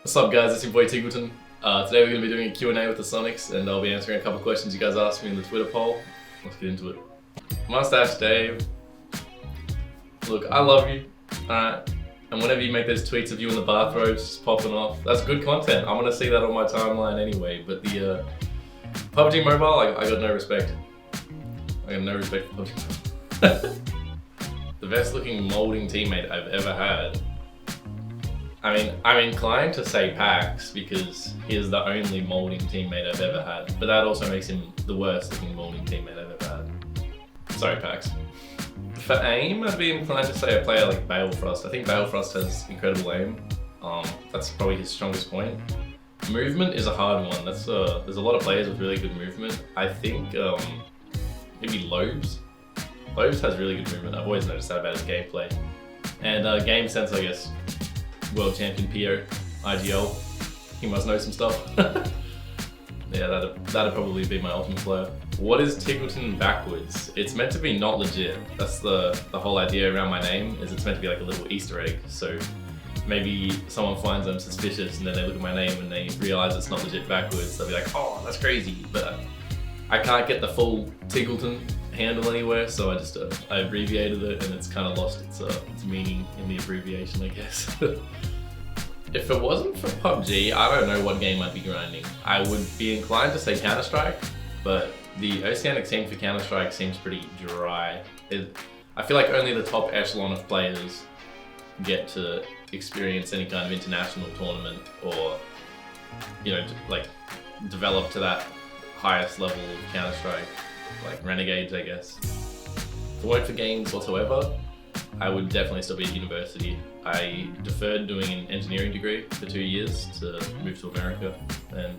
What's up guys, it's your boy Tgltn. Today we're going to be doing a Q&A with the Soniqs and I'll be answering a couple questions you guys asked me in the Twitter poll. Let's get into it. Mustache Dave. Look, I love you, alright? And whenever you make those tweets of you in the bathrobes just popping off, that's good content. I'm going to see that on my timeline anyway, but the PUBG Mobile, I got no respect. I got no respect for PUBG Mobile. The best looking molding teammate I've ever had. I mean, I'm inclined to say Pax because he is the only molding teammate I've ever had, but that also makes him the worst looking molding teammate I've ever had. Sorry, Pax. For aim, I'd be inclined to say a player like Balefrost. I think Balefrost has incredible aim. That's probably his strongest point. Movement is a hard one. There's a lot of players with really good movement. I think maybe Lobes. Lobes has really good movement. I've always noticed that about his gameplay. And game sense, I guess. World champion PO, IGL. He must know some stuff. Yeah, that'd probably be my ultimate player. What is Tgltn backwards? It's meant to be not legit. That's the whole idea around my name, is it's meant to be like a little Easter egg. So maybe someone finds them suspicious and then they look at my name and they realize it's not legit backwards. They'll be like, oh, that's crazy. But I can't get the full Tgltn handle anywhere, so I abbreviated it and it's kind of lost its meaning in the abbreviation, I guess. If it wasn't for PUBG, I don't know what game I'd be grinding. I would be inclined to say Counter-Strike, but the Oceanic scene for Counter-Strike seems pretty dry. I feel like only the top echelon of players get to experience any kind of international tournament or, you know, like develop to that highest level of Counter-Strike, like Renegades, I guess. If it weren't for games whatsoever, I would definitely still be at university. I deferred doing an engineering degree for 2 years to move to America and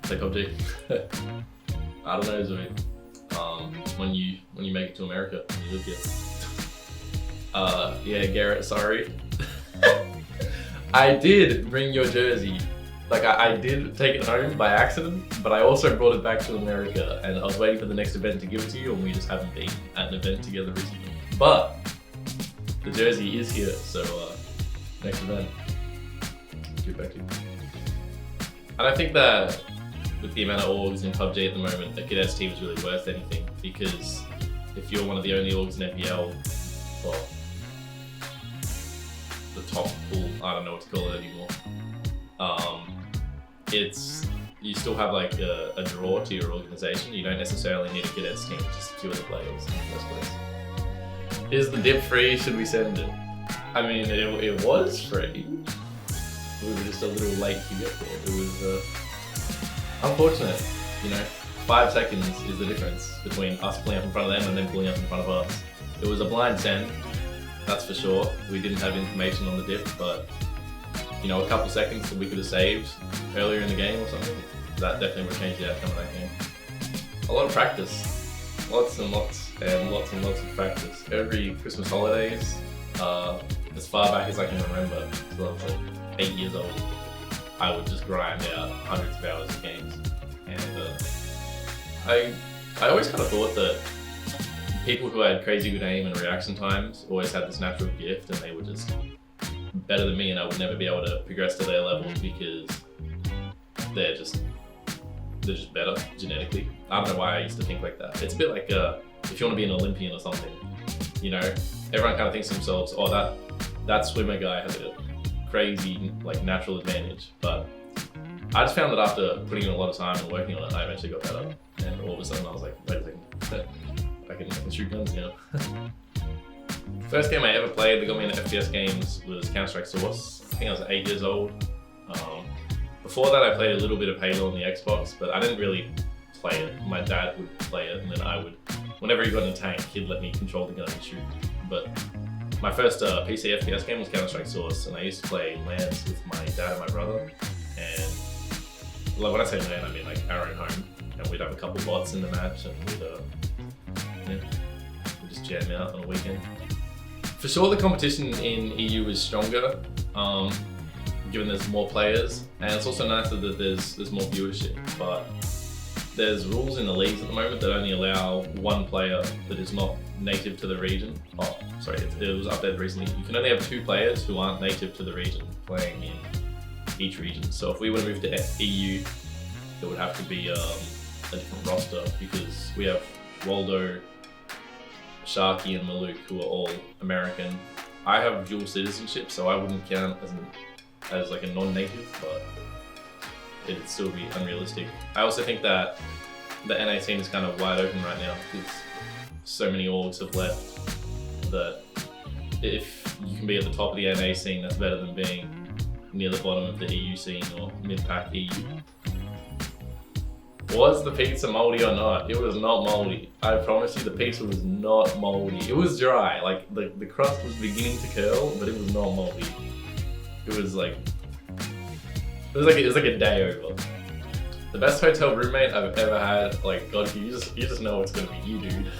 play PUBG. I don't know, Zoe. When you make it to America, when you live here. Yeah, Garrett, sorry. I did bring your jersey. Like, I did take it home by accident, but I also brought it back to America and I was waiting for the next event to give it to you and we just haven't been at an event together recently. But the jersey is here, so next event, give it back to you. I don't think that with the amount of orgs in PUBG at the moment, the cadets team is really worth anything, because if you're one of the only orgs in FPL, well, the top pool, I don't know what to call it anymore. You still have like a draw to your organization. You don't necessarily need a cadets team, just 2 other players in the first place. Is the dip free? Should we send it? I mean, it was free. We were just a little late to get there. It was unfortunate, you know. 5 seconds is the difference between us pulling up in front of them and them pulling up in front of us. It was a blind send, that's for sure. We didn't have information on the dip, but you know, a couple seconds that we could have saved earlier in the game or something, that definitely would change the outcome of that game. A lot of practice, lots and lots of practice. Every Christmas holidays, as far back as I can remember, until I was like 8 years old, I would just grind out hundreds of hours of games. And I always kind of thought that people who had crazy good aim and reaction times always had this natural gift and they were just better than me and I would never be able to progress to their level because they're just better genetically. I don't know why I used to think like that. It's a bit like if you want to be an Olympian or something, you know, everyone kind of thinks to themselves, oh, that swimmer guy has a crazy like natural advantage. But I just found that after putting in a lot of time and working on it, I eventually got better. And all of a sudden I was like, wait a second, I can shoot guns now. First game I ever played that got me into FPS games was Counter-Strike Source. I think I was 8 years old. Before that I played a little bit of Halo on the Xbox, but I didn't really play it. My dad would play it and then I would, whenever he got in a tank, he'd let me control the gun and shoot. But my first PC FPS game was Counter-Strike Source, and I used to play LANs with my dad and my brother. And like, when I say LAN, I mean like our own home. And we'd have a couple bots in the match and we'd just jam out on a weekend. For sure the competition in EU is stronger, given there's more players, and it's also nicer that there's more viewership, but there's rules in the leagues at the moment that only allow one player that is not native to the region. Oh, sorry, it was updated recently. You can only have 2 players who aren't native to the region playing in each region. So if we were to move to EU, it would have to be a different roster because we have Waldo, Sharky, and Malouk who are all American. I have dual citizenship, so I wouldn't count as like a non-native, but it'd still be unrealistic. I also think that the NA scene is kind of wide open right now because so many orgs have left that if you can be at the top of the NA scene, that's better than being near the bottom of the EU scene or mid-pack EU. Was the pizza moldy or not? It was not moldy. I promise you the pizza was not moldy. It was dry, like the crust was beginning to curl, but it was not moldy. It was like a day over. The best hotel roommate I've ever had, like God, you just know it's gonna be you, dude.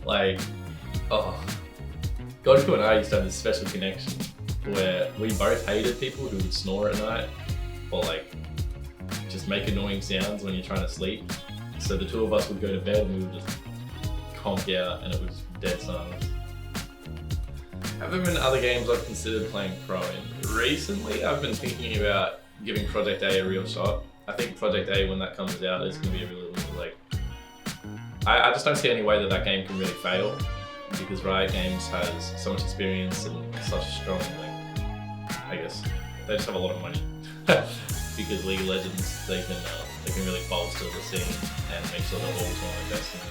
Like, oh. Godku and I used to have this special connection where we both hated people who would snore at night or like just make annoying sounds when you're trying to sleep. So the 2 of us would go to bed and we would just conk out and it was dead silence. Have there been other games I've considered playing pro in? Recently, I've been thinking about giving Project A real shot. I think Project A, when that comes out, is going to be a really, like... I just don't see any way that game can really fail because Riot Games has so much experience and such a strong, like, I guess, they just have a lot of money. Because League of Legends, they can really bolster the scene and make sure that all want to invest in it.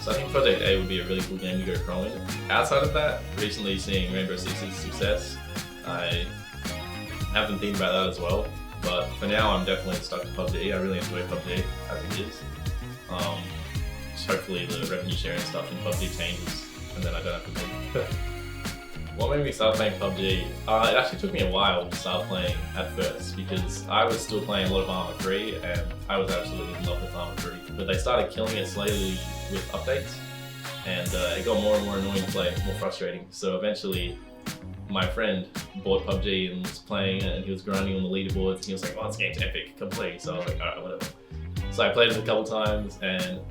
So I think Project A would be a really cool game to go pro in. Outside of that, recently seeing Rainbow Six's success, I have been thinking about that as well. But for now, I'm definitely stuck to PUBG. I really enjoy PUBG as it is. Just hopefully the revenue sharing stuff in PUBG changes, and then I don't have to think. What made me start playing PUBG? It actually took me a while to start playing at first because I was still playing a lot of Arma 3 and I was absolutely in love with Arma 3. But they started killing it slowly with updates and it got more and more annoying to play, more frustrating. So eventually my friend bought PUBG and was playing it and he was grinding on the leaderboards and he was like, oh, this game's epic, come play. So I was like, alright, whatever. So I played it a couple times and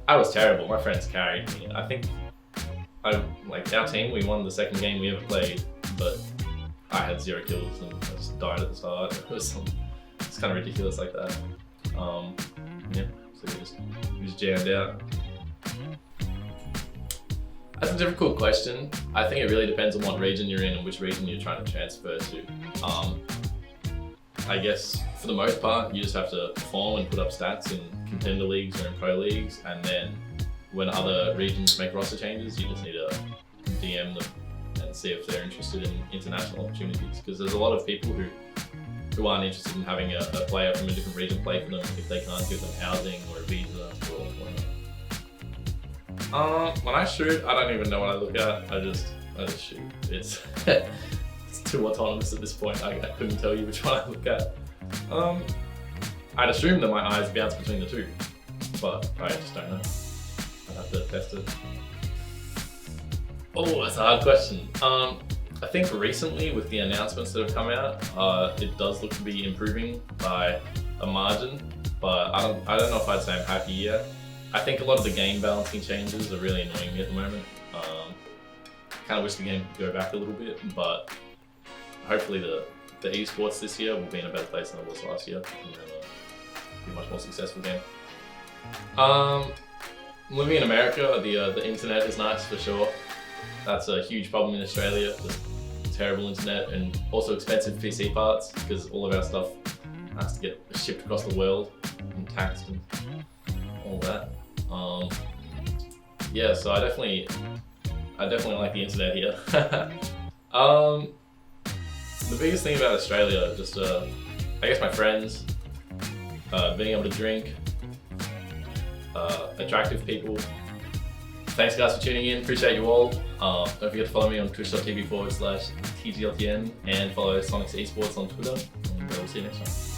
I was terrible. My friends carried me. I think our team, we won the second game we ever played, but I had 0 kills and I just died at the start. It's kind of ridiculous like that. Yeah, so we just jammed out. That's a difficult question. I think it really depends on what region you're in and which region you're trying to transfer to. I guess for the most part, you just have to perform and put up stats in contender leagues or in pro leagues, and then when other regions make roster changes, you just need to DM them and see if they're interested in international opportunities. Because there's a lot of people who aren't interested in having a player from a different region play for them if they can't give them housing or a visa or whatnot. When I shoot, I don't even know what I look at. I just shoot. It's too autonomous at this point. I couldn't tell you which one I look at. I'd assume that my eyes bounce between the 2, but I just don't know. Have to test it. Oh, that's a hard question. I think recently with the announcements that have come out, it does look to be improving by a margin, but I don't know if I'd say I'm happy yet. I think a lot of the game balancing changes are really annoying me at the moment. Kind of wish the game could go back a little bit, but hopefully the esports this year will be in a better place than it was last year, and then be a much more successful game. Living in America, the internet is nice for sure. That's a huge problem in Australia, just terrible internet and also expensive PC parts because all of our stuff has to get shipped across the world and taxed and all that. Yeah, so I definitely like the internet here. The biggest thing about Australia, just I guess my friends, being able to drink, attractive people. Thanks guys for tuning in, appreciate you all. Don't forget to follow me on twitch.tv/Tgltn and follow Soniqs Esports on Twitter, and we'll see you next time.